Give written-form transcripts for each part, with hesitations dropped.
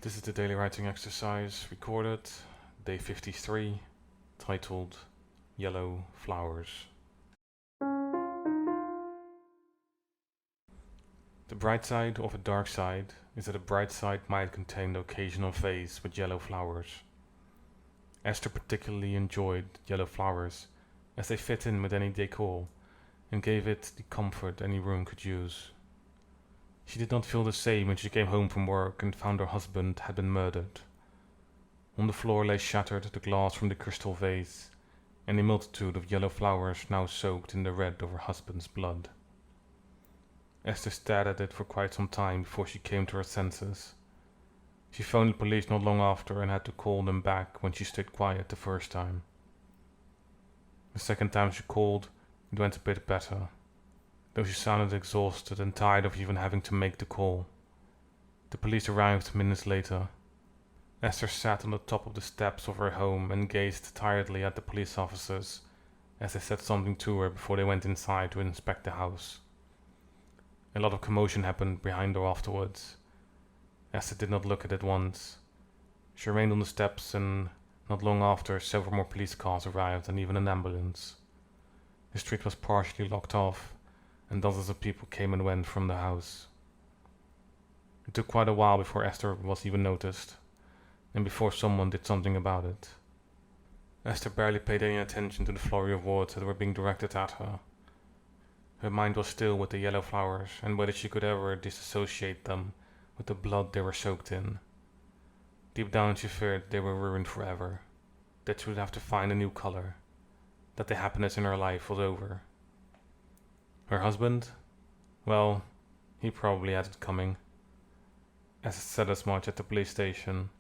This is the daily writing exercise recorded, day 53, titled Yellow Flowers. The bright side of a dark side is that a bright side might contain the occasional vase with yellow flowers. Esther particularly enjoyed yellow flowers as they fit in with any decor and gave it the comfort any room could use. She did not feel the same when she came home from work and found her husband had been murdered. On the floor lay shattered the glass from the crystal vase, and a multitude of yellow flowers now soaked in the red of her husband's blood. Esther stared at it for quite some time before she came to her senses. She phoned the police not long after and had to call them back when she stayed quiet the first time. The second time she called, it went a bit better, though she sounded exhausted and tired of even having to make the call. The police arrived minutes later. Esther sat on the top of the steps of her home and gazed tiredly at the police officers as they said something to her before they went inside to inspect the house. A lot of commotion happened behind her afterwards. Esther did not look at it once. She remained on the steps, and not long after several more police cars arrived and even an ambulance. The street was partially locked off, and dozens of people came and went from the house. It took quite a while before Esther was even noticed, and before someone did something about it. Esther barely paid any attention to the flurry of words that were being directed at her. Her mind was still with the yellow flowers, and whether she could ever disassociate them with the blood they were soaked in. Deep down she feared they were ruined forever, that she would have to find a new color, that the happiness in her life was over. Her husband? Well, he probably had it coming. Esther said as much at the police station,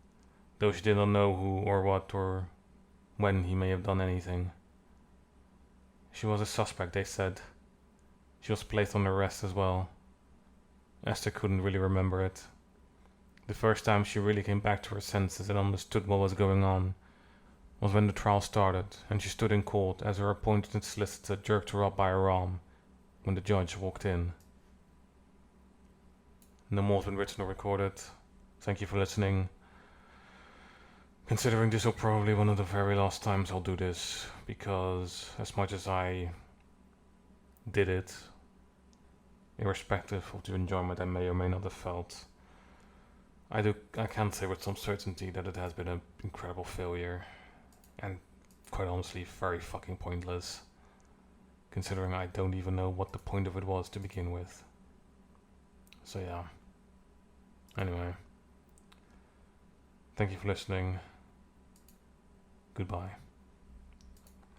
though she did not know who or what or when he may have done anything. She was a suspect, they said. She was placed on arrest as well. Esther couldn't really remember it. The first time she really came back to her senses and understood what was going on was when the trial started and she stood in court as her appointed solicitor jerked her up by her arm when the judge walked in. No more has been written or recorded. Thank you for listening. Considering this will probably one of the very last times I'll do this, because as much as I did it, irrespective of the enjoyment I may or may not have felt, I can't say with some certainty that it has been an incredible failure, and quite honestly very fucking pointless, considering I don't even know what the point of it was to begin with. So yeah. Anyway. Thank you for listening. Goodbye.